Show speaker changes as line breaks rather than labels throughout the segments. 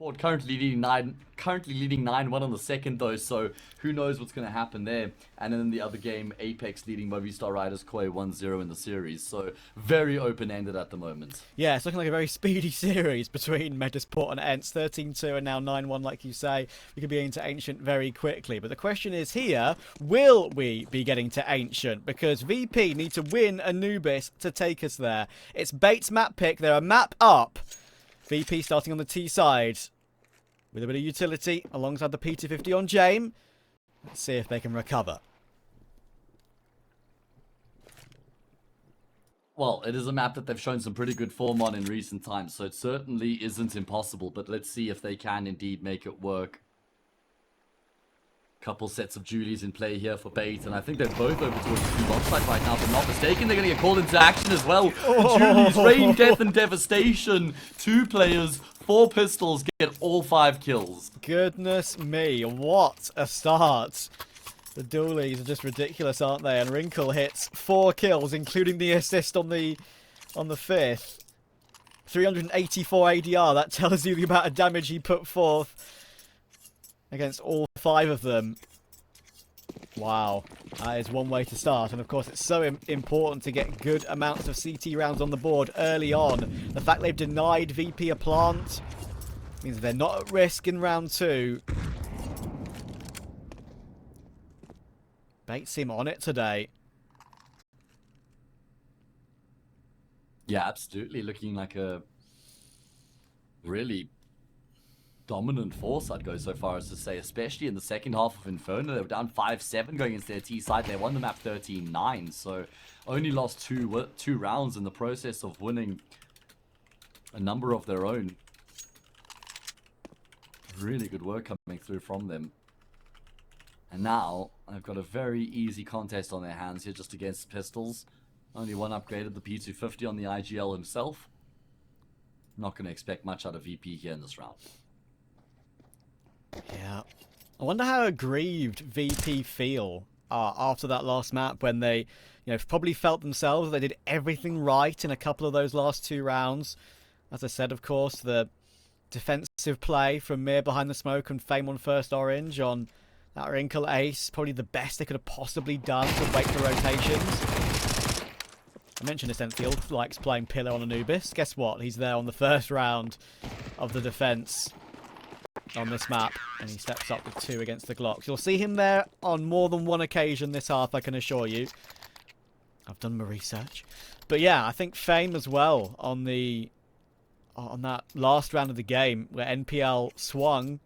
Ford currently leading 9-1 on the second though, so who knows what's going to happen there. And then in the other game, Apex leading Movistar Riders Koi 1-0 in the series, so very open-ended at the moment.
Yeah, it's looking like a very speedy series between Metasport and Ents. 13-2 and now 9-1, like you say. We could be into Ancient very quickly. But the question is here, will we be getting to Ancient? Because VP need to win Anubis to take us there. It's Bates' map pick. They're a map up. VP starting on the T side with a bit of utility alongside the P250 on Jame. Let's see if they can recover.
Well, it is a map that they've shown some pretty good form on in recent times, so it certainly isn't impossible, but let's see if they can indeed make it work. Couple sets of Julies in play here for Bait, and I think they're both over towards the bomb side right now, if I'm not mistaken. They're going to get called into action as well. Julies, Rain, Death, and Devastation. 2 players, 4 pistols, get all 5 kills.
Goodness me, what a start. The dualies are just ridiculous, aren't they? And Wrinkle hits 4 kills, including the assist on the 5th. 384 ADR, that tells you the amount of damage he put forth against all 5 of them. Wow, that is one way to start. And of course, it's so important to get good amounts of CT rounds on the board early on. The fact they've denied VP a plant means they're not at risk in round 2. Bates seem on it today.
Yeah, absolutely. Looking like a really dominant force, I'd go so far as to say, especially in the second half of Inferno. They were down 5-7 going into their T side. They won the map 13-9, so only lost two rounds in the process of winning a number of their own. Really good work coming through from them. And now, they've got a very easy contest on their hands here just against pistols. Only one upgraded, the P250 on the IGL himself. Not going to expect much out of VP here in this round.
Yeah. I wonder how aggrieved VP feel after that last map when they, probably felt themselves they did everything right in a couple of those last 2 rounds. As I said, of course, the defensive play from Mir behind the smoke and Fame on first orange on that Wrinkle ace. Probably the best they could have possibly done to wait for rotations. I mentioned this, Enfield likes playing Pillar on Anubis. Guess what? He's there on the first round of the defense on this map, and he steps up with 2 against the Glocks. You'll see him there on more than one occasion this half, I can assure you. I've done my research. But yeah, I think Fame as well on that last round of the game where NPL swung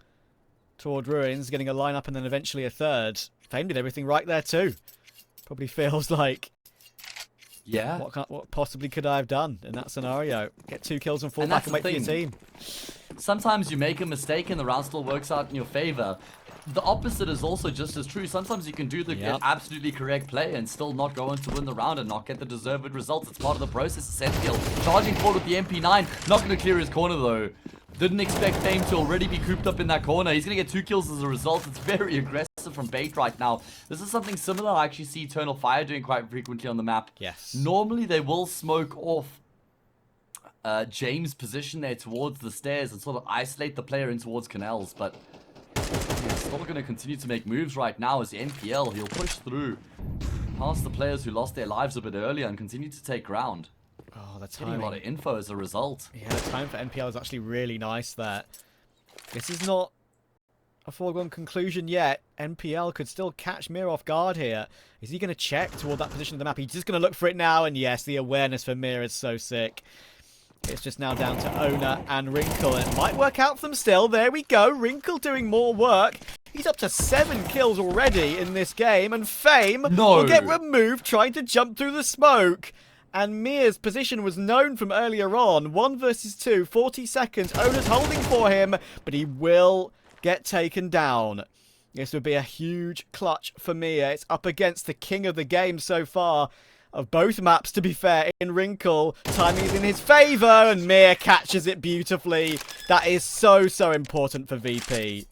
toward Ruins, getting a lineup and then eventually a third. Fame did everything right there too. Probably feels like,
yeah,
what possibly could I have done in that scenario? Get 2 kills and fall back and wait for your team.
Sometimes you make a mistake and the round still works out in your favor. The opposite is also just as true. Sometimes you can do the absolutely correct play and still not go on to win the round and not get the deserved results. It's part of the process. Essential. Charging forward with the MP9. Not going to clear his corner though. Didn't expect Fame to already be cooped up in that corner. He's going to get 2 kills as a result. It's very aggressive from Bait right now. This is something similar I actually see Eternal Fire doing quite frequently on the map.
Yes.
Normally they will smoke off James' position there towards the stairs and sort of isolate the player in towards canals, but he's still going to continue to make moves right now as the NPL. He'll push through past the players who lost their lives a bit earlier and continue to take ground.
Oh, that's
getting a lot of info as a result.
Yeah, the time for NPL is actually really nice there. This is not a foregone conclusion yet. NPL could still catch Mir off guard here. Is he going to check toward that position of the map? He's just going to look for it now, and yes, the awareness for Mir is so sick. It's just now down to Owner and Wrinkle, and it might work out for them still. There we go. Wrinkle doing more work. He's up to 7 kills already in this game, and Fame will get removed trying to jump through the smoke. And Mir's position was known from earlier on. 1 versus 2, 40 seconds. Owner's holding for him, but he will get taken down. This would be a huge clutch for Mir. It's up against the king of the game so far. Of both maps, to be fair, in Wrinkle. Timing is in his favour, and Mir catches it beautifully. That is so, so important for VP.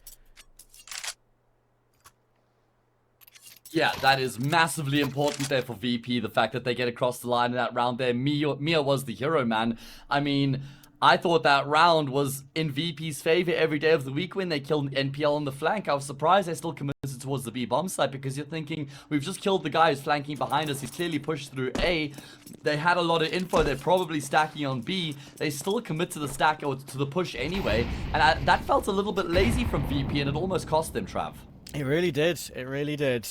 Yeah, that is massively important there for VP, the fact that they get across the line in that round there. Mia was the hero, man. I mean, I thought that round was in VP's favor every day of the week when they killed NPL on the flank. I was surprised they still committed towards the B bomb site, because you're thinking, we've just killed the guy who's flanking behind us. He's clearly pushed through A. They had a lot of info. They're probably stacking on B. They still commit to the stack or to the push anyway. And that felt a little bit lazy from VP, and it almost cost them, Trav.
It really did. It really did.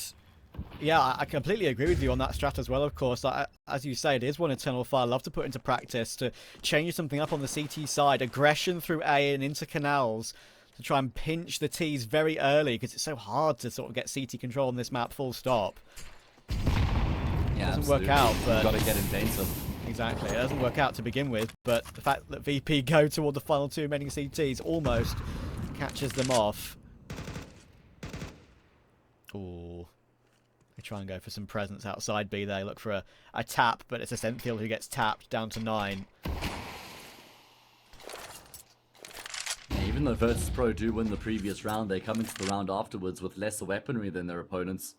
Yeah, I completely agree with you on that strat as well, of course. As you say, it is one Eternal Fire. Love to put into practice to change something up on the CT side. Aggression through A and into canals to try and pinch the Ts very early, because it's so hard to sort of get CT control on this map full stop.
Yeah,
it doesn't work out, but...
You've got to get invasive.
Exactly, it doesn't work out to begin with, but the fact that VP go toward the final two remaining CTs almost catches them off. Ooh. They try and go for some presence outside B. They look for a tap, but it's a Senthiel who gets tapped down to 9.
Yeah, even though Virtus.pro do win the previous round, they come into the round afterwards with lesser weaponry than their opponents.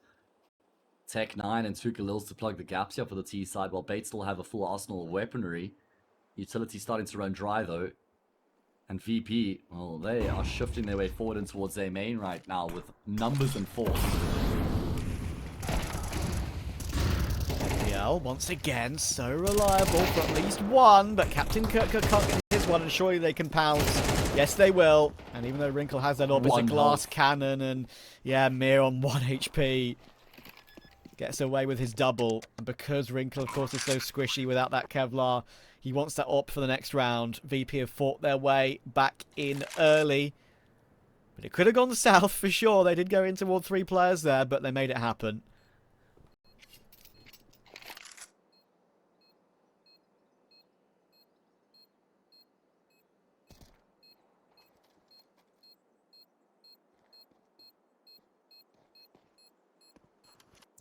Tech 9 and 2 Khalils to plug the gaps here for the T side, while Bait still have a full arsenal of weaponry. Utility starting to run dry though. And VP, well, they are shifting their way forward in towards their main right now with numbers and force.
Once again, so reliable for at least one, but Captain Kirker can't get his one, and surely they can pounce. Yes, they will. And even though Wrinkle has that opposite glass cannon, and yeah, Mir on 1 HP gets away with his double. And because Wrinkle, of course, is so squishy without that Kevlar, he wants that up for the next round. VP have fought their way back in early, but it could have gone south for sure. They did go in toward 3 players there, but they made it happen.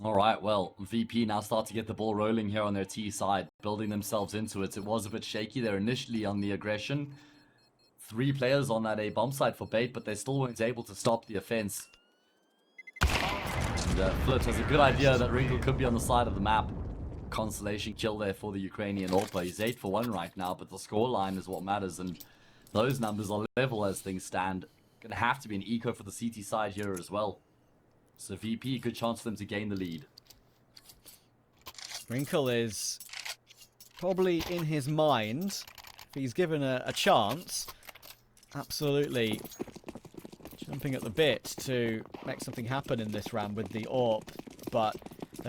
Alright, well, VP now start to get the ball rolling here on their T side, building themselves into it. It was a bit shaky there initially on the aggression. 3 players on that A bomb site for Bait, but they still weren't able to stop the offense. And Flirt has a good idea that Wrinkle could be on the side of the map. Consolation kill there for the Ukrainian AWP. He's 8 for 1 right now, but the scoreline is what matters, and those numbers are level as things stand. Gonna have to be an eco for the CT side here as well. So VP, good chance for them to gain the lead.
Wrinkle is probably in his mind, if he's given a chance, absolutely jumping at the bit to make something happen in this round with the AWP. But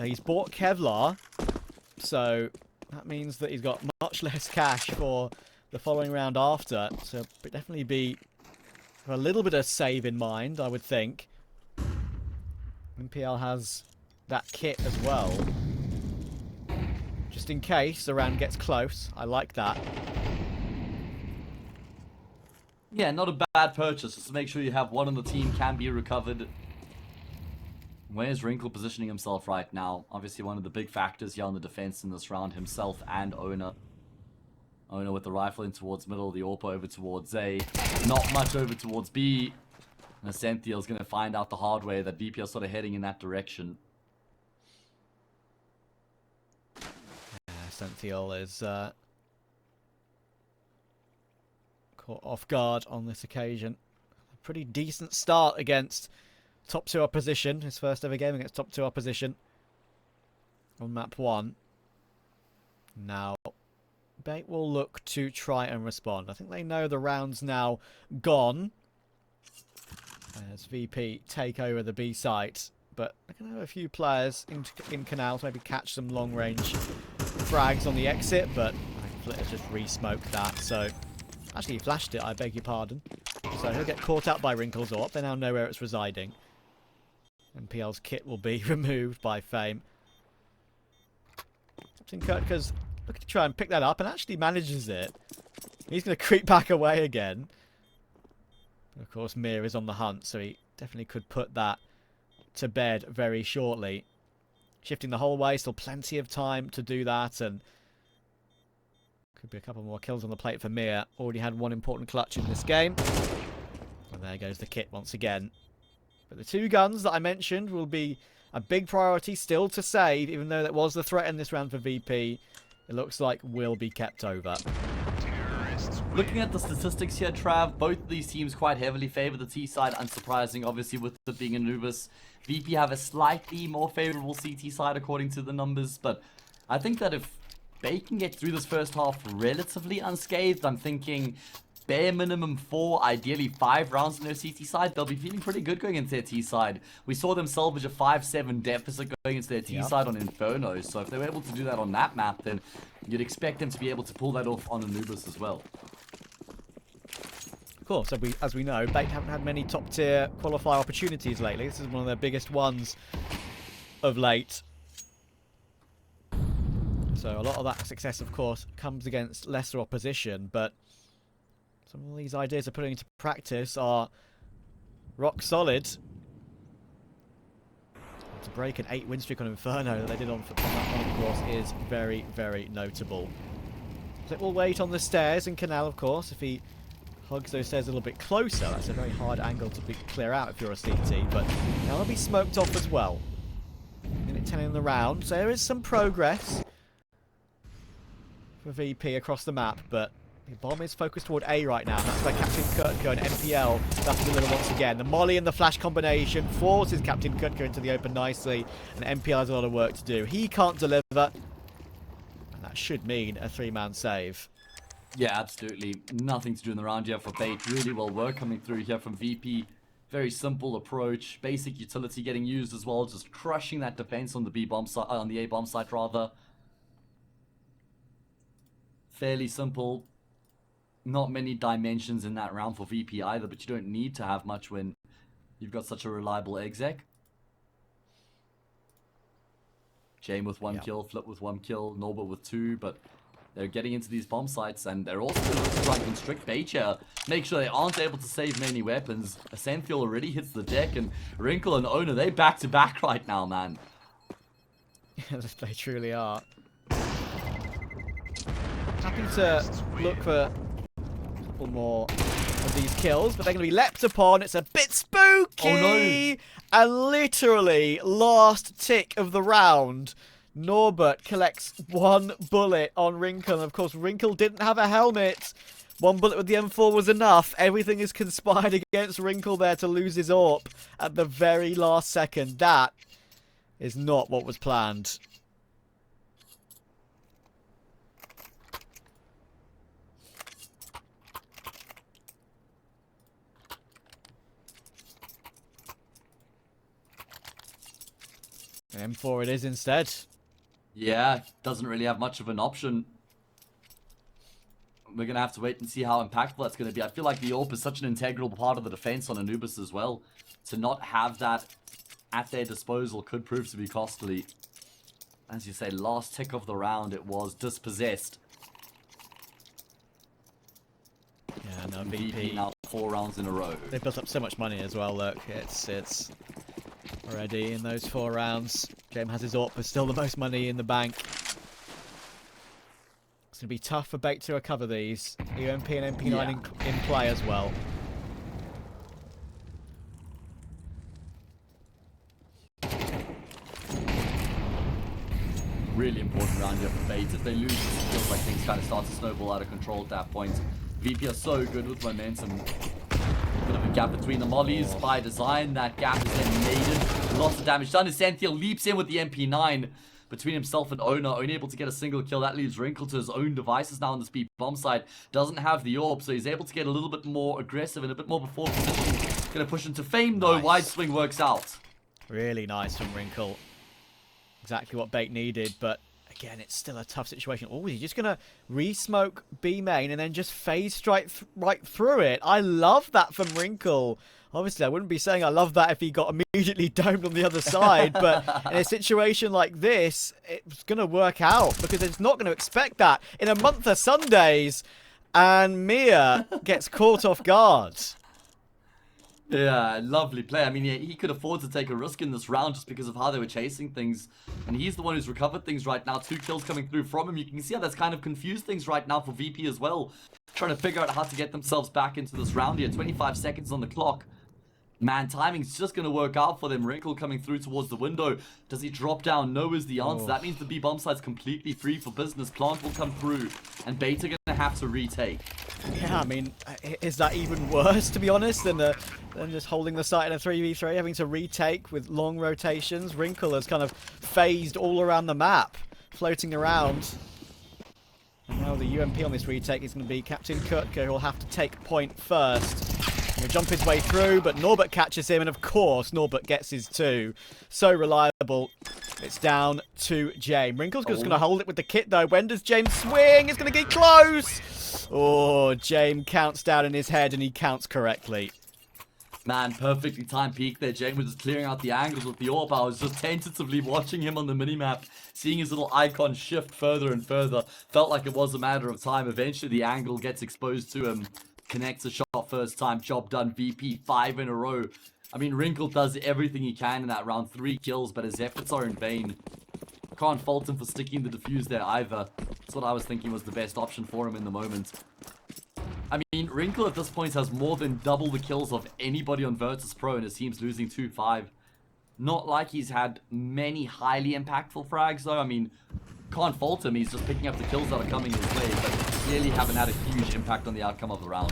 he's bought Kevlar, so that means that he's got much less cash for the following round after. So definitely be a little bit of save in mind, I would think. MPL has that kit as well, just in case the round gets close. I like that.
Yeah, not a bad purchase. Just to make sure you have one on the team can be recovered. Where's Wrinkle positioning himself right now? Obviously one of the big factors here on the defense in this round, himself and Owner. Owner with the rifle in towards middle, the AWP over towards A. Not much over towards B. And Senthiel's going to find out the hard way that VP are sort of heading in that direction.
Yeah, Senthiel is caught off guard on this occasion. A pretty decent start against top 2 opposition. His first ever game against top 2 opposition on map 1. Now, Bait will look to try and respond. I think they know the round's now gone, as VP take over the B site, but they're going to have a few players in canals, maybe catch some long-range frags on the exit, but Flitter just re-smoked that, so... Actually, he flashed it, I beg your pardon. So he'll get caught out by Wrinkle's AWP. They now know where it's residing. MPL's kit will be removed by Fame. Captain Kurtka's looking to try and pick that up, and actually manages it. He's going to creep back away again. Of course, Mir is on the hunt, so he definitely could put that to bed very shortly. Shifting the whole way, still plenty of time to do that, and could be a couple more kills on the plate for Mir. Already had one important clutch in this game. And there goes the kit once again. But the 2 guns that I mentioned will be a big priority still to save, even though that was the threat in this round for VP. It looks like will be kept over.
Looking at the statistics here, Trav, both of these teams quite heavily favor the T side, unsurprising, obviously, with it being Anubis. VP have a slightly more favorable CT side according to the numbers, but I think that if they can get through this first half relatively unscathed, I'm thinking bare minimum 4, ideally 5 rounds on their CT side, they'll be feeling pretty good going into their T side. We saw them salvage a 5-7 deficit going into their T side on Inferno, so if they were able to do that on that map, then you'd expect them to be able to pull that off on Anubis as well.
Of course, as we know, Bait haven't had many top-tier qualifier opportunities lately. This is one of their biggest ones of late. So a lot of that success, of course, comes against lesser opposition, but some of these ideas they're putting into practice are rock solid. To break an 8-win streak on Inferno that they did on that one, of course, is very, very notable. So we'll wait on the stairs and Canal, of course, if he hugs those stairs a little bit closer. That's a very hard angle to clear out if you're a CT, but now they'll be smoked off as well. Minute 10 in the round, so there is some progress for VP across the map, but the bomb is focused toward A right now, and that's where Captain Kurtka and MPL have to deliver once again. The molly and the flash combination forces Captain Kurtka into the open nicely, and MPL has a lot of work to do. He can't deliver, and that should mean a 3-man save.
Yeah, absolutely. Nothing to do in the round here for Bait. Really well work coming through here from VP. Very simple approach. Basic utility getting used as well, just crushing that defense on the B bomb side, on the A bomb site rather. Fairly simple. Not many dimensions in that round for VP either, but you don't need to have much when you've got such a reliable exec. Jame with 1 kill, Flip with 1 kill, Norbert with 2, but they're getting into these bomb sites, and they're also going to try and constrict Bait here. Make sure they aren't able to save many weapons. Ascentfield already hits the deck, and Wrinkle and Owner, they back-to-back right now, man.
Yes, they truly are. Happy to look for a couple more of these kills, but they're going to be leapt upon. It's a bit spooky!
Oh no!
And literally, last tick of the round, Norbert collects 1 bullet on Wrinkle, and of course Wrinkle didn't have a helmet. 1 bullet with the M4 was enough. Everything is conspired against Wrinkle there to lose his AWP at the very last second. That is not what was planned. M4 it is instead.
Yeah, doesn't really have much of an option. We're going to have to wait and see how impactful that's going to be. I feel like the AWP is such an integral part of the defense on Anubis as well. To not have that at their disposal could prove to be costly. As you say, last tick of the round, it was dispossessed.
Yeah, no,
VP now 4 rounds in a row.
They've built up so much money as well, look. It's already in those 4 rounds. Jame has his AWP, but still the most money in the bank. It's going to be tough for Bait to recover these. UMP and MP9 in play as well.
Really important round here for Bait. If they lose, it feels like things kind of start to snowball out of control at that point. VP are so good with momentum. Bit of a gap between the mollies by design. That gap is then made. Lots of damage done. Ascentfield leaps in with the MP9 between himself and Owner. Only able to get a single kill. That leaves Wrinkle to his own devices now on the speed bomb side. Doesn't have the AWP, so he's able to get a little bit more aggressive and a bit more before position. Gonna push into Fame though. Nice. Wide swing works out.
Really nice from Wrinkle. Exactly what Bait needed, but again, it's still a tough situation. Oh, he's just going to re-smoke B main and then just phase strike right through it. I love that from Wrinkle. Obviously, I wouldn't be saying I love that if he got immediately domed on the other side, but in a situation like this, it's going to work out because it's not going to expect that in a month of Sundays, and Mia gets caught off guard.
Yeah, lovely play. I mean, he could afford to take a risk in this round just because of how they were chasing things. And he's the one who's recovered things right now. 2 kills coming through from him. You can see how that's kind of confused things right now for VP as well. Trying to figure out how to get themselves back into this round here. 25 seconds on the clock. Man, timing's just going to work out for them. Wrinkle coming through towards the window. Does he drop down? No is the answer. That means the B bomb site's completely free for business. Plant will come through. And Bait are going to have to retake.
Yeah, I mean, is that even worse, to be honest, than just holding the site in a 3v3, having to retake with long rotations? Wrinkle has kind of phased all around the map, floating around. And now the UMP on this retake is going to be Captain Kutka, who will have to take point first. He'll jump his way through, but Norbert catches him, and of course, Norbert gets his two. So reliable. It's down to James. Wrinkle's just going to hold it with the kit, though. When does James swing? It's going to get close! Oh, James counts down in his head, and he counts correctly.
Man, perfectly timed peek there. James was just clearing out the angles with the AWP. I was just tentatively watching him on the minimap, seeing his little icon shift further and further. Felt like it was a matter of time. Eventually, the angle gets exposed to him. Connects a shot first time. Job done. VP 5 in a row. I mean, Wrinkle does everything he can in that round. 3 kills, but his efforts are in vain. Can't fault him for sticking the defuse there either. That's what I was thinking was the best option for him in the moment. I mean, Wrinkle at this point has more than double the kills of anybody on Virtus.pro, and his team's losing 2-5. Not like he's had many highly impactful frags, though. I mean, can't fault him. He's just picking up the kills that are coming his way, but clearly haven't had a huge impact on the outcome of the round.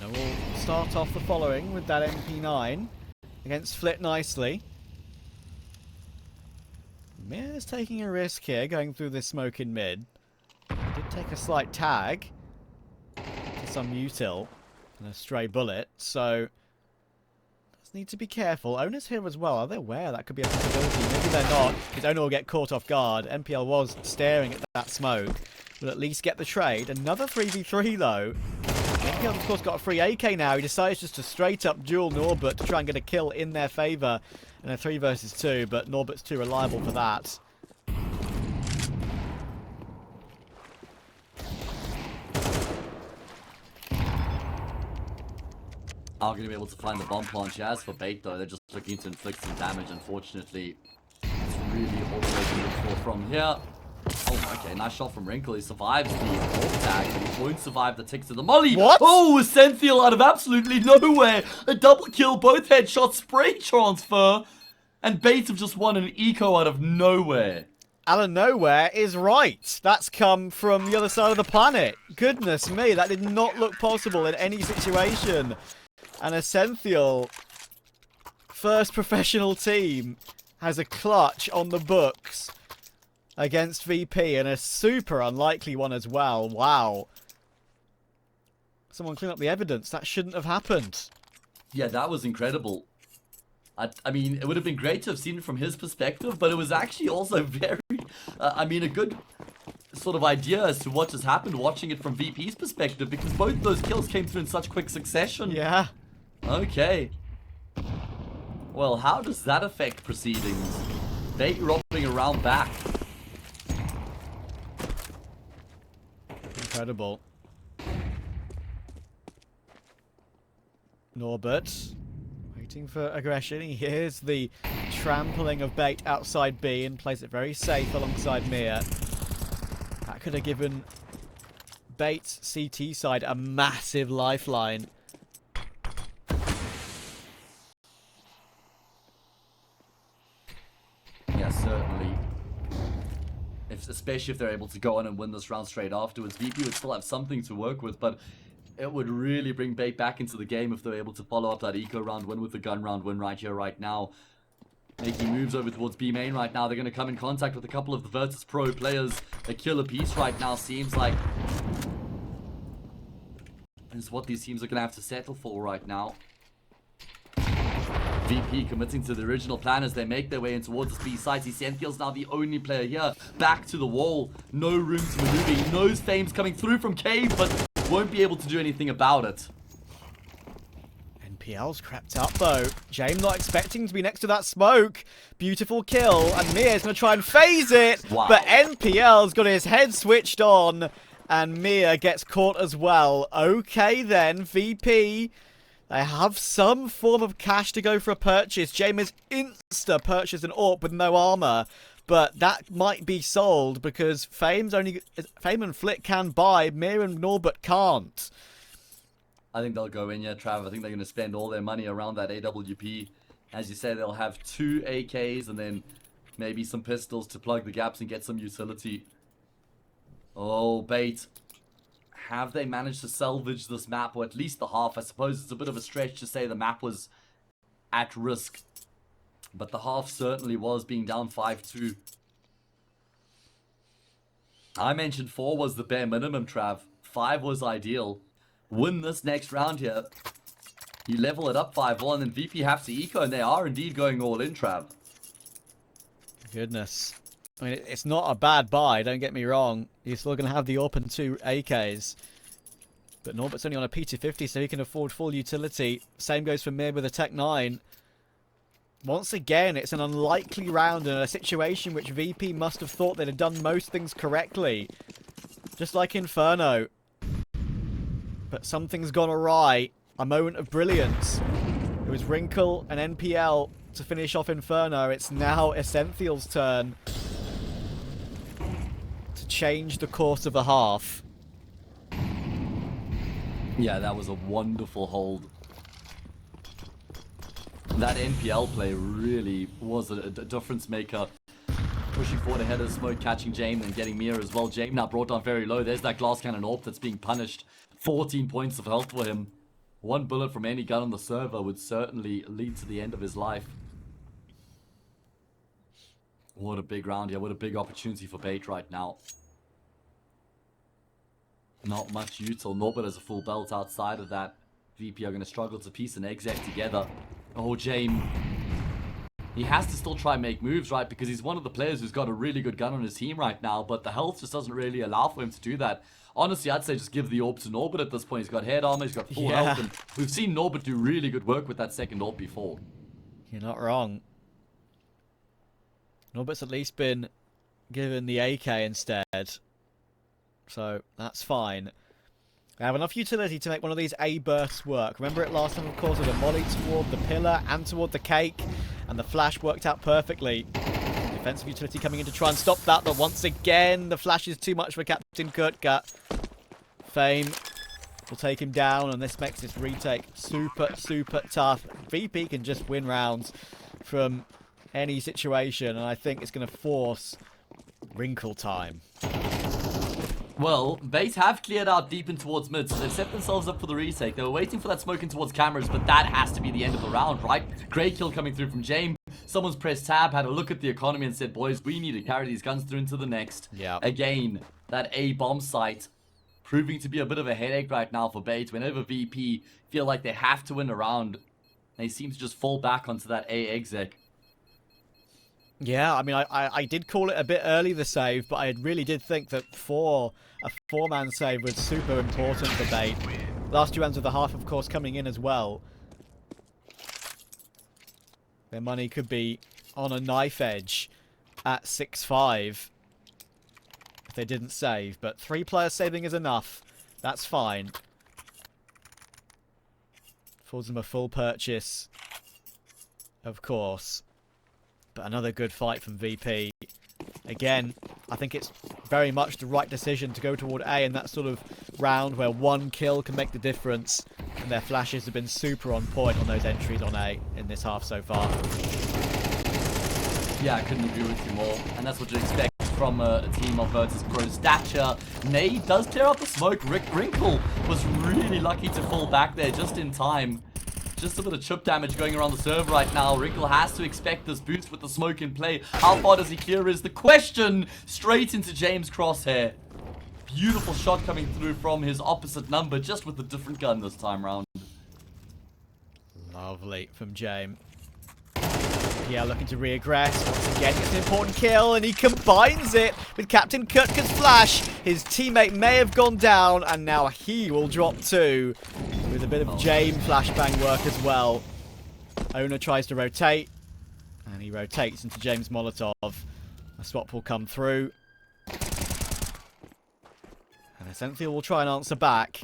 Now we'll start off the following with that MP9 against Flit nicely. Mir's taking a risk here, going through this smoke in mid. He did take a slight tag to some util and a stray bullet, so does need to be careful. Owner's here as well. Are they aware that could be a possibility? Maybe they're not, because Owner will get caught off guard. NPL was staring at that smoke. Will at least get the trade. Another 3v3 though. NPL's of course got a free AK now. He decides just to straight up duel Norbert to try and get a kill in their favour in a 3 versus 2, but Norbert's too reliable for that.
Are going to be able to find the bomb plant. As for bait though, they're just looking to inflict some damage. Unfortunately, it's really all the way to look for from here. Oh, okay, nice shot from Wrinkle. He survives the AWP tag, but he won't survive the ticks of the molly.
What?
Oh, Senthiel out of absolutely nowhere. A double kill, both headshots, spray transfer, and Bait have just won an eco out of nowhere.
Out of nowhere is right. That's come from the other side of the planet. Goodness me, that did not look possible in any situation. And Essential, first professional team, has a clutch on the books against VP, and a super unlikely one as well. Wow. Someone clean up the evidence. That shouldn't have happened.
Yeah, that was incredible. I mean, it would have been great to have seen it from his perspective, but it was actually also very, I mean, a good sort of idea as to what just happened watching it from VP's perspective, because both those kills came through in such quick succession.
Yeah.
Okay. Well, how does that affect proceedings? Bait robbing around back.
Incredible. Norbert waiting for aggression. He hears the trampling of Bait outside B and plays it very safe alongside Mir. That could have given Bait's CT side a massive lifeline.
Yeah, certainly. Especially if they're able to go on and win this round straight afterwards. VP would still have something to work with, but it would really bring Bait back into the game if they're able to follow up that eco round win with the gun round win right here, right now. Making moves over towards B main right now. They're going to come in contact with a couple of the Virtus.pro players. A kill apiece right now seems like is what these teams are going to have to settle for right now. VP committing to the original plan as they make their way in towards the B site. Essential's now the only player here. Back to the wall. No room to maneuver. He knows Fame's coming through from cave, but won't be able to do anything about it.
NPL's crept up though. James not expecting to be next to that smoke. Beautiful kill, and Mir's going to try and phase it.
Wow.
But NPL's got his head switched on, and Mir gets caught as well. Okay then, VP. They have some form of cash to go for a purchase. James insta purchased an AWP with no armor, but that might be sold because Fame and Flick can buy. Mir and Norbert can't.
I think they'll go in, yeah, Trav. I think they're going to spend all their money around that AWP. As you say, they'll have 2 AKs and then maybe some pistols to plug the gaps and get some utility. Oh, Bait. Have they managed to salvage this map, or at least the half? I suppose it's a bit of a stretch to say the map was at risk. But the half certainly was, being down 5-2. I mentioned 4 was the bare minimum, Trav. 5 was ideal. Win this next round here. You level it up 5-1, and then VP have to eco, and they are indeed going all in, Trav.
Goodness. I mean, it's not a bad buy, don't get me wrong. You're still going to have the open 2 AKs. But Norbert's only on a P250, so he can afford full utility. Same goes for Mir with a Tech 9. Once again, it's an unlikely round in a situation which VP must have thought they'd have done most things correctly. Just like Inferno. But something's gone awry. A moment of brilliance. It was Wrinkle and NPL to finish off Inferno. It's now Essential's turn to change the course of the half.
Yeah, that was a wonderful hold. That NPL play really was a difference maker. Pushing forward ahead of Smoke, catching Jame, and getting Mia as well. Jame now brought down very low. There's that glass cannon AWP that's being punished. 14 points of health for him. One bullet from any gun on the server would certainly lead to the end of his life. What a big round here. What a big opportunity for Bait right now. Not much util. Norbert has a full belt outside of that. VP are going to struggle to piece an exec together. Oh, Jame. He has to still try and make moves, right? Because he's one of the players who's got a really good gun on his team right now. But the health just doesn't really allow for him to do that. Honestly, I'd say just give the AWP to Norbert at this point. He's got head armor, he's got full health. And we've seen Norbert do really good work with that second AWP before.
You're not wrong. Norbert's at least been given the AK instead. So, that's fine. They have enough utility to make one of these A bursts work. Remember it last time, of course, with a molly toward the pillar and toward the cake. And the flash worked out perfectly. Defensive utility coming in to try and stop that. But once again, the flash is too much for Captain Kurtgat. Fame will take him down. And this makes this retake super, super tough. VP can just win rounds from any situation. And I think it's going to force Wrinkle time.
Well, Bait have cleared out deep in towards mid, so they've set themselves up for the retake. They were waiting for that smoke in towards cameras, but that has to be the end of the round, right? Great kill coming through from Jame. Someone's pressed tab, had a look at the economy and said, boys, we need to carry these guns through into the next.
Yeah.
Again, that A bomb site proving to be a bit of a headache right now for Bait. Whenever VP feel like they have to win a round, they seem to just fall back onto that A exec.
Yeah, I mean, I did call it a bit early, the save, but I really did think that a four-man save was super important for Bait. Last 2 rounds of the half, of course, coming in as well. Their money could be on a knife edge at 6-5 if they didn't save, but 3 players saving is enough. That's fine. Affords them a full purchase, of course. But another good fight from VP. Again, I think it's very much the right decision to go toward A in that sort of round where 1 kill can make the difference. And their flashes have been super on point on those entries on A in this half so far.
Yeah, I couldn't agree with you more. And that's what you expect from a team of Virtus.pro stature. Nade does clear out the smoke. Wrinkle was really lucky to fall back there just in time. Just a bit of chip damage going around the server right now. Wrinkle has to expect this boost with the smoke in play. How far does he clear is the question. Straight into James' crosshair. Beautiful shot coming through from his opposite number, just with a different gun this time round.
Lovely from James. Yeah, looking to reaggress. Once again, gets an important kill, and he combines it with Captain Kurtka's flash. His teammate may have gone down, and now he will drop 2. With a bit of Jame flashbang work as well. Owner tries to rotate, and he rotates into James Molotov. A swap will come through. And Essential will try and answer back.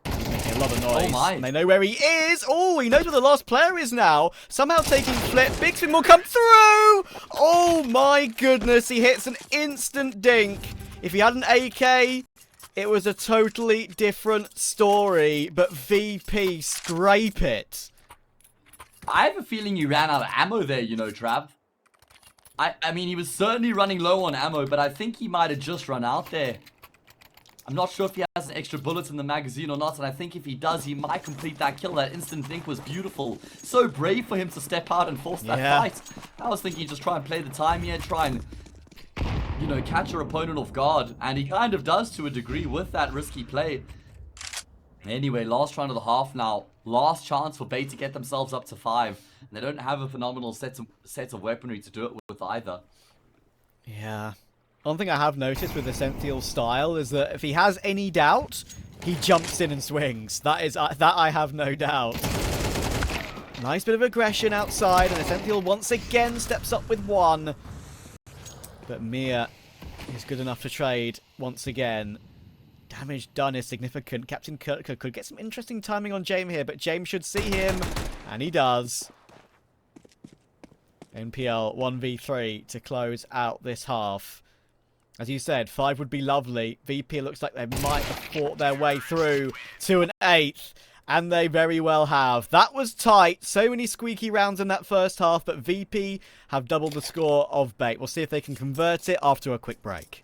He's making a lot of noise.
Oh my.
And they know where he is. Oh, he knows where the last player is now. Somehow taking flip. Big Spin will come through. Oh my goodness. He hits an instant dink. If he had an AK, it was a totally different story, but VP scrape it.
I have a feeling you ran out of ammo there, you know, Trav. I mean, he was certainly running low on ammo, but I think he might have just run out there. I'm not sure if he has an extra bullet in the magazine or not, and I think if he does, he might complete that kill. That instant think was beautiful. So brave for him to step out and force that fight. I was thinking just try and play the time here, try and, you know, catch your opponent off guard. And he kind of does to a degree with that risky play. Anyway, last round of the half now. Last chance for Bait to get themselves up to 5. And they don't have a phenomenal set of weaponry to do it with either.
Yeah. One thing I have noticed with Essential's style is that if he has any doubt, he jumps in and swings. That I have no doubt. Nice bit of aggression outside, and Essential once again steps up with 1. But Mia is good enough to trade once again. Damage done is significant. Captain Kurtka could get some interesting timing on James here, but James should see him, and he does. NPL 1v3 to close out this half. As you said, 5 would be lovely. VP looks like they might have fought their way through to an 8th. And they very well have. That was tight. So many squeaky rounds in that first half. But VP have doubled the score of Bait. We'll see if they can convert it after a quick break.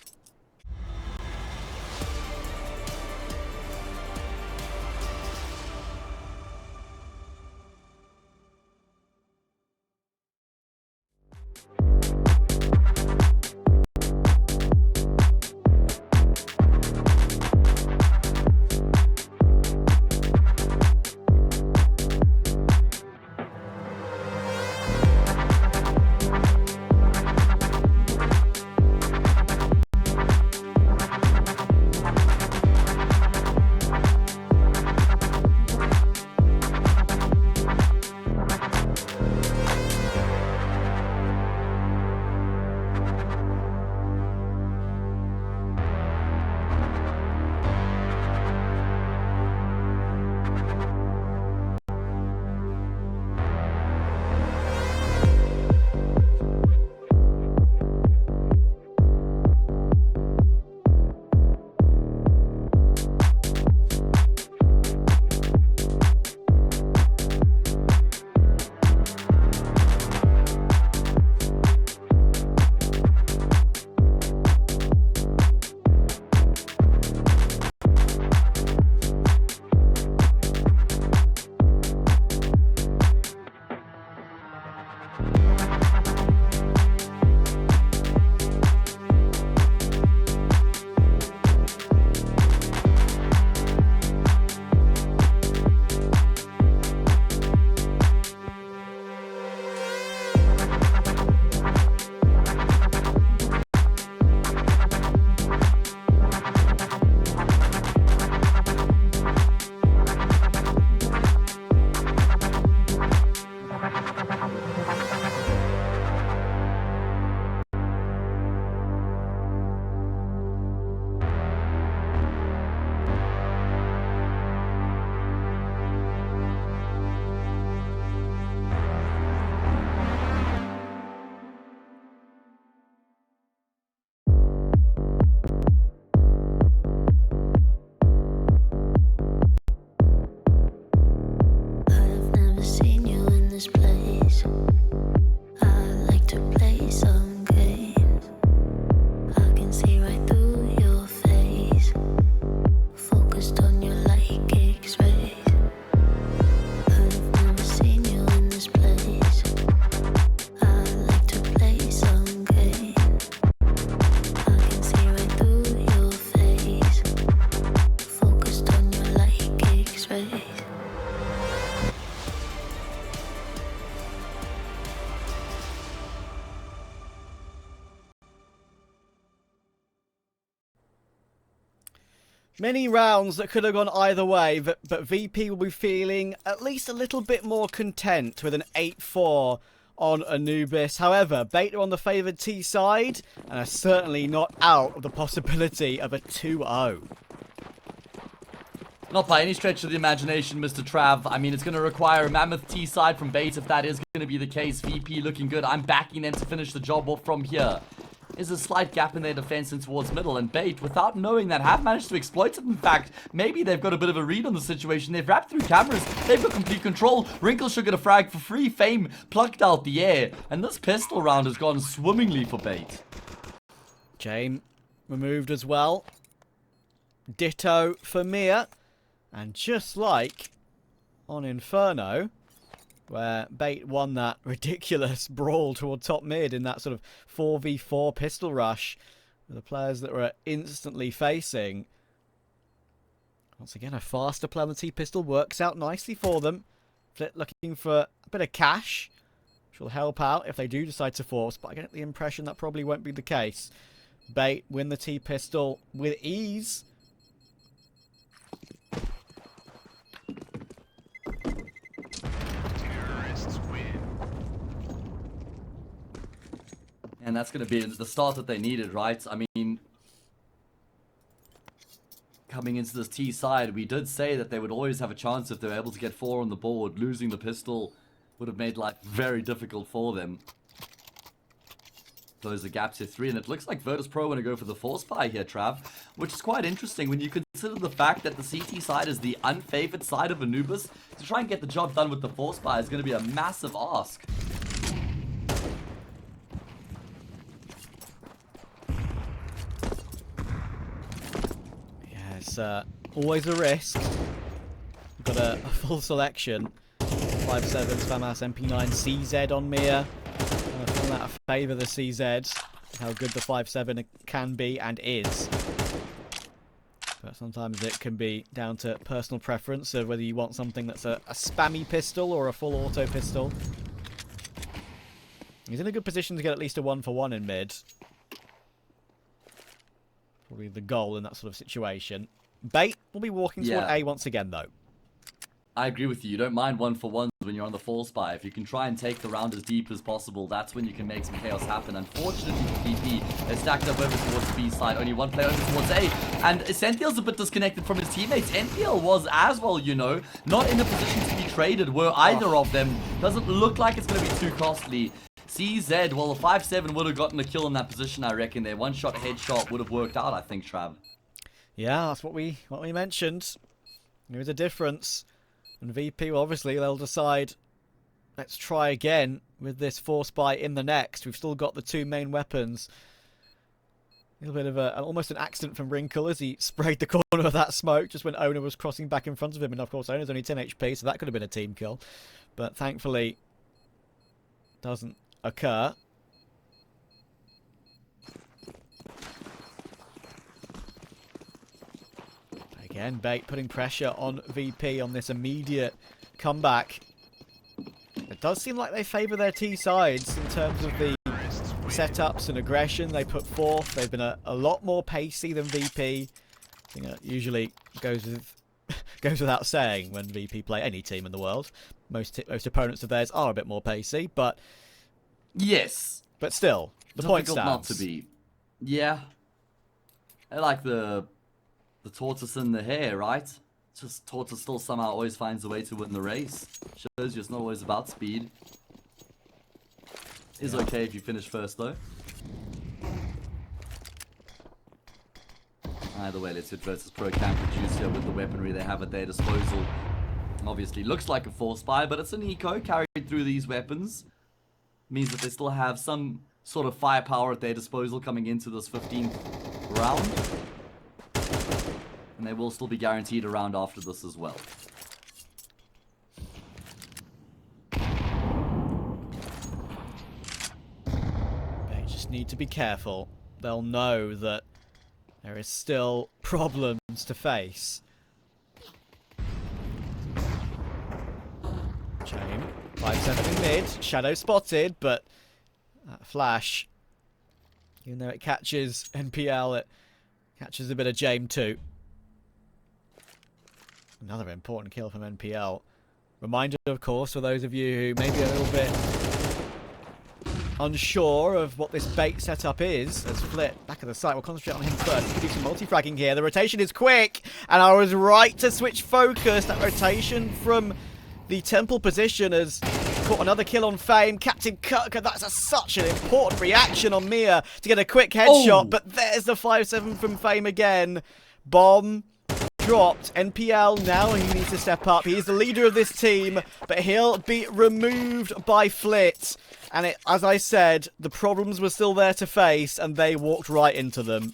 Many rounds that could have gone either way, but VP will be feeling at least a little bit more content with an 8-4 on Anubis. However, Bait are on the favoured T side and are certainly not out of the possibility of a 2-0.
Not by any stretch of the imagination, Mr. Trav. I mean, it's going to require a mammoth T side from Bait if that is going to be the case. VP looking good. I'm backing them to finish the job off from here. is a slight gap in their defense and towards middle, and Bait, without knowing that, have managed to exploit it. In fact, maybe they've got a bit of a read on the situation. They've wrapped through cameras, they've got complete control. Wrinkle should get a frag for free. Fame plucked out the air, and this pistol round has gone swimmingly for Bait.
Chain removed as well. Ditto for Mia. And just like on Inferno, where Bait won that ridiculous brawl toward top mid in that sort of 4v4 pistol rush with the players that were instantly facing. Once again, a faster play on the T-pistol works out nicely for them. Flit looking for a bit of cash, which will help out if they do decide to force, but I get the impression that probably won't be the case. Bait win the T-pistol with ease.
And that's going to be the start that they needed, right? I mean, coming into this T side, we did say that they would always have a chance if they were able to get 4 on the board. Losing the pistol would have made life very difficult for them. Close the gap to 3, and it looks like Virtus.pro want to go for the force fire here, Trav, which is quite interesting when you consider the fact that the CT side is the unfavored side of Anubis. To try and get the job done with the force fire is going to be a massive ask.
It's always a risk. We've got a full selection. 5-7, FAMAS, MP9, CZ on Mia. Falling out of favour the CZ. How good the 5-7 can be and is. But sometimes it can be down to personal preference of whether you want something that's a spammy pistol or a full auto pistol. He's in a good position to get at least a 1-for-1 in mid. Probably the goal in that sort of situation. Bait will be walking toward A once again, though.
I agree with you. You don't mind 1-for-1s when you're on the full spy. If you can try and take the round as deep as possible, that's when you can make some chaos happen. Unfortunately for BP, they're stacked up over towards B side. Only one player over towards A. And Senthiel's a bit disconnected from his teammates. NPL was as well, you know, not in a position to be traded. Were either of them. Doesn't look like it's going to be too costly. CZ, well, the 5-7 would have gotten a kill in that position, I reckon. Their one-shot headshot would have worked out, I think, Trav.
Yeah, that's what we mentioned. There is a difference. And VP, well, obviously, they'll decide, let's try again with this force buy in the next. We've still got the 2 main weapons. A little bit of almost an accident from Wrinkle as he sprayed the corner of that smoke just when Owner was crossing back in front of him. And, of course, Owner's only 10 HP, so that could have been a team kill. But, thankfully, doesn't occur. Again, Bait putting pressure on VP on this immediate comeback. It does seem like they favour their T sides in terms of the setups and aggression they put forth. They've been a lot more pacey than VP. I think that usually goes without saying when VP play any team in the world. Most opponents of theirs are a bit more pacey, but
yes,
but still, the point stands.
Not to be. Yeah, I like the tortoise in the hare, right? Just tortoise still somehow always finds a way to win the race. Shows you it's not always about speed. It's okay if you finish first though. Either way, let's hit Virtus.pro can produce here with the weaponry they have at their disposal. Obviously, looks like a force spy, but it's an eco carried through these weapons. Means that they still have some sort of firepower at their disposal coming into this 15th round. And they will still be guaranteed a round after this as well.
They just need to be careful. They'll know that there is still problems to face. Chain. 5-7 in mid. Shadow spotted, but that flash, even though it catches NPL, it catches a bit of Jame too. Another important kill from NPL. Reminder, of course, for those of you who may be a little bit unsure of what this bait setup is, as Flit, back at the site, we'll concentrate on him first. He can do some multi-fragging here. The rotation is quick, and I was right to switch focus. That rotation from the temple position as caught another kill on Fame. Captain Kirk, that's such an important reaction on Mia to get a quick headshot, but there's the 5-7 from Fame again. Bomb dropped. NPL now, he needs to step up. He's the leader of this team, but he'll be removed by Flit. And as I said, the problems were still there to face, and they walked right into them.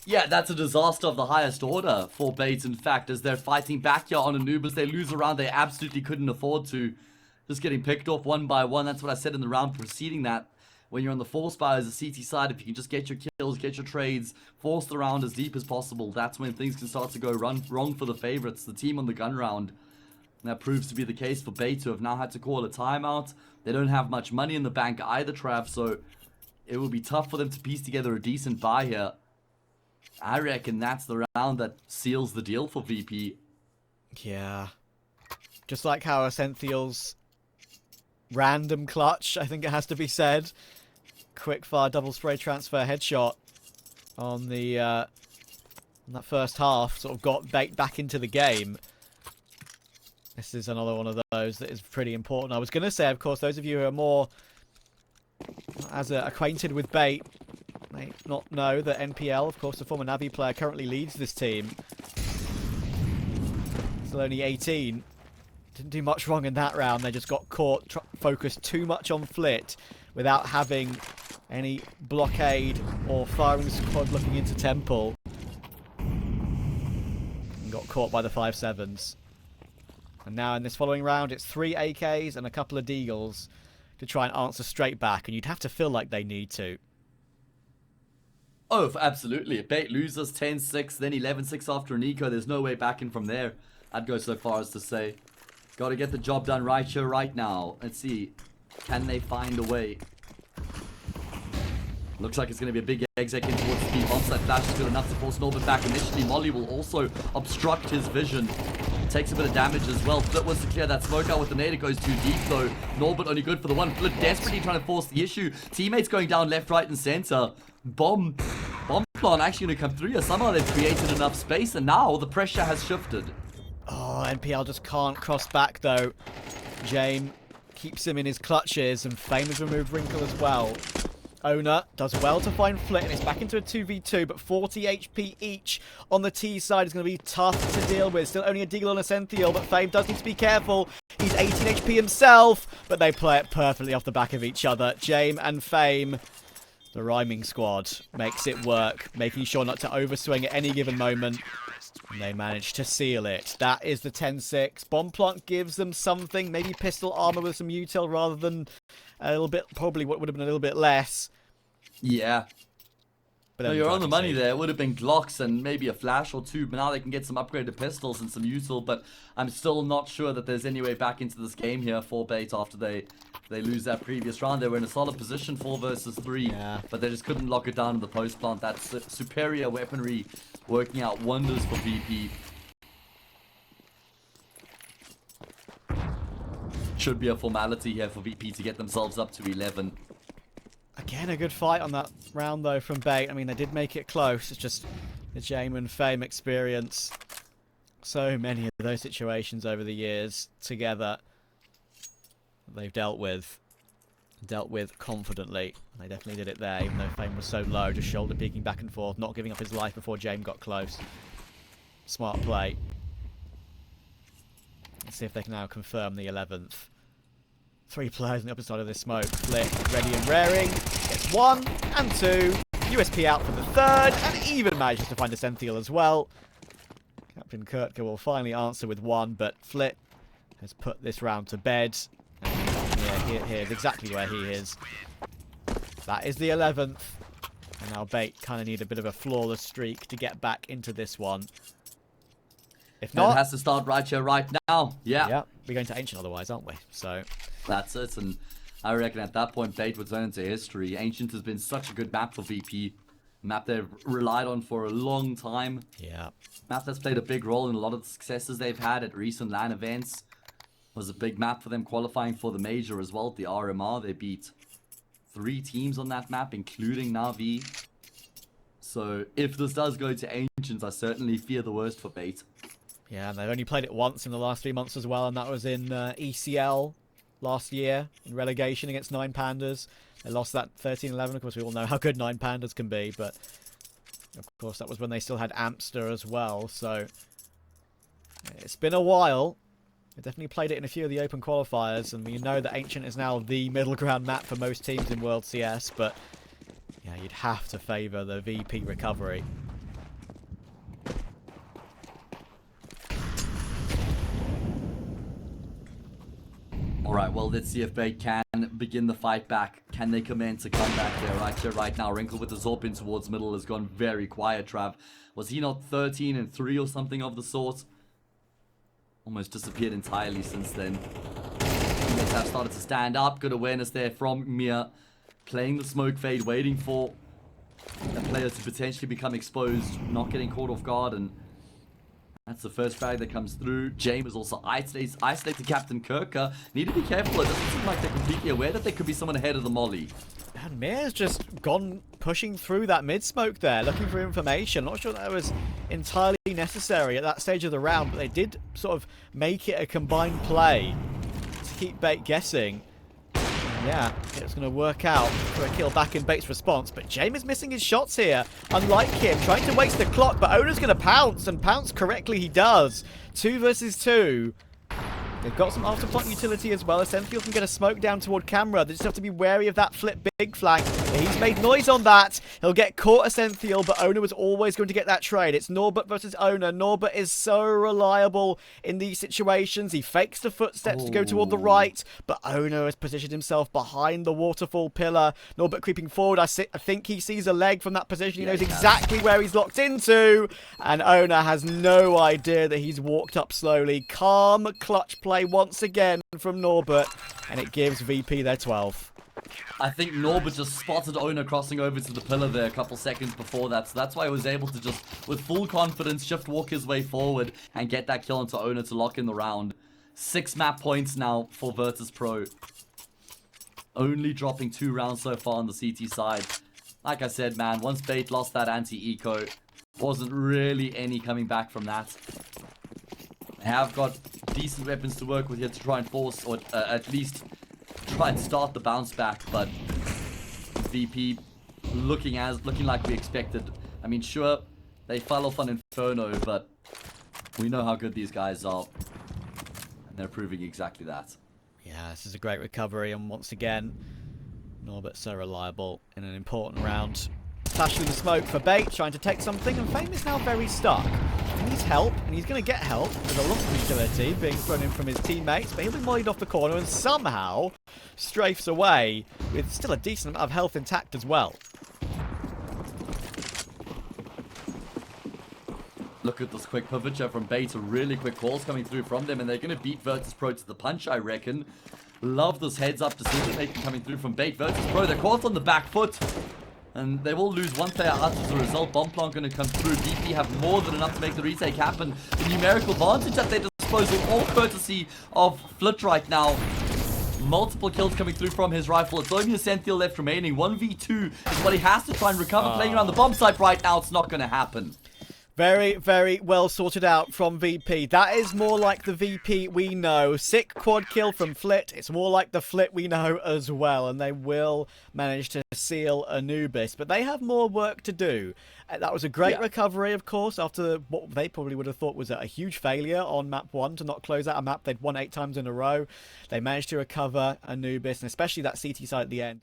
Yeah, that's a disaster of the highest order for Bait, in fact, as they're fighting back here on Anubis. They lose a round they absolutely couldn't afford to. Just getting picked off one by one. That's what I said in the round preceding that. When you're on the force bar as a CT side, if you can just get your kills, get your trades, force the round as deep as possible, that's when things can start to go wrong for the favorites, the team on the gun round. And that proves to be the case for Bait, who have now had to call a timeout. They don't have much money in the bank either, Trav, so it will be tough for them to piece together a decent buy here. I reckon that's the round that seals the deal for VP.
Yeah. Just like how Ascenthial's random clutch, I think it has to be said. Quick fire double spray transfer headshot on the on that first half sort of got Bait back into the game. This is another one of those that is pretty important. I was going to say, of course, those of you who are more acquainted with Bait may not know that NPL, of course, the former Navi player, currently leads this team. Still only 18. Didn't do much wrong in that round. They just got caught, focused too much on Flit without having any blockade or firing squad looking into Temple. And got caught by the 5-7s. And now in this following round, it's 3 AKs and a couple of Deagles to try and answer straight back. And you'd have to feel like they need to.
Oh, absolutely. Bait loses 10-6, then 11-6 after an eco. There's no way back in from there. I'd go so far as to say. Got to get the job done right here, right now. Let's see. Can they find a way? Looks like it's going to be a big exec in towards the bomb. That flash is good enough to force Norbert back initially. Molly will also obstruct his vision. Takes a bit of damage as well. Flit wants to clear that smoke out with the nade. It goes too deep though. Norbert only good for the one. Flit desperately trying to force the issue. Teammates going down left, right, and center. Bomb plan actually going to come through here. Somehow they've created enough space, and now the pressure has shifted.
Oh, NPL just can't cross back though. Jame keeps him in his clutches, and Fame has removed Wrinkle as well. Owner does well to find Flit, and it's back into a 2v2, but 40 HP each on the T side is going to be tough to deal with. Still only a Deagle on a Senthiel, but Fame does need to be careful. He's 18 HP himself, but they play it perfectly off the back of each other. Jame and Fame, the rhyming squad, makes it work, making sure not to overswing at any given moment. And they manage to seal it. That is the 10-6. Bomb plant gives them something, maybe pistol armor with some util rather than a little bit, probably what would have been a little bit less.
Yeah.
But
no, you're on the money there. It would have been Glocks and maybe a flash or two, but now they can get some upgraded pistols and some util, but I'm still not sure that there's any way back into this game here for Bait after they lose that previous round. They were in a solid position, 4 versus 3, but they just couldn't lock it down in the post plant. That's superior weaponry working out wonders for VP. Should be a formality here for VP to get themselves up to 11.
Again, a good fight on that round, though, from Bait. I mean, they did make it close. It's just the Jame and Fame experience. So many of those situations over the years together they've dealt with confidently. They definitely did it there, even though Fame was so low, just shoulder peeking back and forth, not giving up his life before Jame got close. Smart play. Let's see if they can now confirm the 11th. 3 players on the opposite side of this smoke. Flit, ready and raring. Gets 1 and 2. USP out for the 3rd, and even manages to find a Senthiel as well. Captain Kurtka will finally answer with 1, but Flit has put this round to bed. And here is exactly where he is. That is the 11th. And now Bait kind of need a bit of a flawless streak to get back into this one. If not,
it has to start right here, right now. Yeah.
We're going to Ancient otherwise, aren't we? So
that's it. And I reckon at that point, Bait would turn into history. Ancient has been such a good map for VP. Map they've relied on for a long time.
Yeah.
Map that's played a big role in a lot of the successes they've had at recent LAN events. Was a big map for them qualifying for the major as well. The RMR, they beat 3 teams on that map, including Navi. So if this does go to Ancients, I certainly fear the worst for Bait.
Yeah, and they've only played it once in the last 3 months as well, and that was in ECL last year in relegation against 9 Pandas. They lost that 13-11. Of course, we all know how good 9 Pandas can be, but of course that was when they still had Amster as well. So it's been a while. They definitely played it in a few of the open qualifiers, and we know that Ancient is now the middle ground map for most teams in World CS, but yeah, you'd have to favour the VP recovery.
Alright, well, let's see if Bait can begin the fight back. Can they commence a comeback there? Right here, right now. Wrinkle with the Zorp in towards middle has gone very quiet, Trav. Was he not 13-3 or something of the sort? Almost disappeared entirely since then. Teammates have started to stand up. Good awareness there from Mia. Playing the smoke fade, waiting for a player to potentially become exposed, not getting caught off guard, and that's the first frag that comes through. James is also isolated Captain Kirker. Need to be careful. It doesn't seem like they're completely aware that there could be someone ahead of the molly.
And Mia's just gone pushing through that mid-smoke there, looking for information. Not sure that was entirely necessary at that stage of the round, but they did sort of make it a combined play to keep Bait guessing. Yeah, it's going to work out for a kill back in Bait's response, but James is missing his shots here. Unlike him, trying to waste the clock, but Owner's going to pounce, and pounce correctly he does. 2 versus 2. They've got some after-plant utility as well. Essentially can get a smoke down toward camera. They just have to be wary of that flip big flank. He's made noise on that. He'll get caught Essential, but Owner was always going to get that trade. It's Norbert versus Owner. Norbert is so reliable in these situations. He fakes the footsteps to go toward the right, but Owner has positioned himself behind the waterfall pillar. Norbert creeping forward. I think he sees a leg from that position. He knows exactly where he's locked into, and Owner has no idea that he's walked up slowly. Calm clutch play once again from Norbert, and it gives VP their 12th.
I think Norbert just spotted Owner crossing over to the pillar there a couple seconds before that, so that's why he was able to just, with full confidence, shift walk his way forward and get that kill into Owner to lock in the round. 6 map points now for Virtus.pro. Only dropping 2 rounds so far on the CT side. Like I said, man, once Bait lost that anti-eco, wasn't really any coming back from that. They have got decent weapons to work with here to try and force, or at least try and start the bounce back, but VP looking like we expected. I mean, sure, they fell off on Inferno, but we know how good these guys are, and they're proving exactly that.
Yeah, this is a great recovery, and once again, Norbert so reliable in an important round. Flash through the smoke for Bait, trying to take something, and Fame is now very stuck. He needs help, and he's going to get help. There's a lot of utility being thrown in from his teammates, but he'll be mollied off the corner and somehow strafes away with still a decent amount of health intact as well.
Look at this quick pivot here from Bait. Really quick calls coming through from them, and they're going to beat Virtus.pro to the punch, I reckon. Love this heads up decision making coming through from Bait. Virtus.pro, they're caught on the back foot, and they will lose 1 player out as a result. Bomb plant going to come through. VP have more than enough to make the retake happen. The numerical advantage at their disposal, all courtesy of Flit right now. Multiple kills coming through from his rifle. It's only a Sentinel left remaining. 1v2 is what he has to try and recover. Playing around the bomb site right now, it's not going to happen.
Very, very well sorted out from VP. That is more like the VP we know. Sick quad kill from Flit. It's more like the Flit we know as well. And they will manage to seal Anubis. But they have more work to do. That was a great recovery, of course, after what they probably would have thought was a huge failure on map 1 to not close out a map they'd won 8 times in a row. They managed to recover Anubis, and especially that CT side at the end.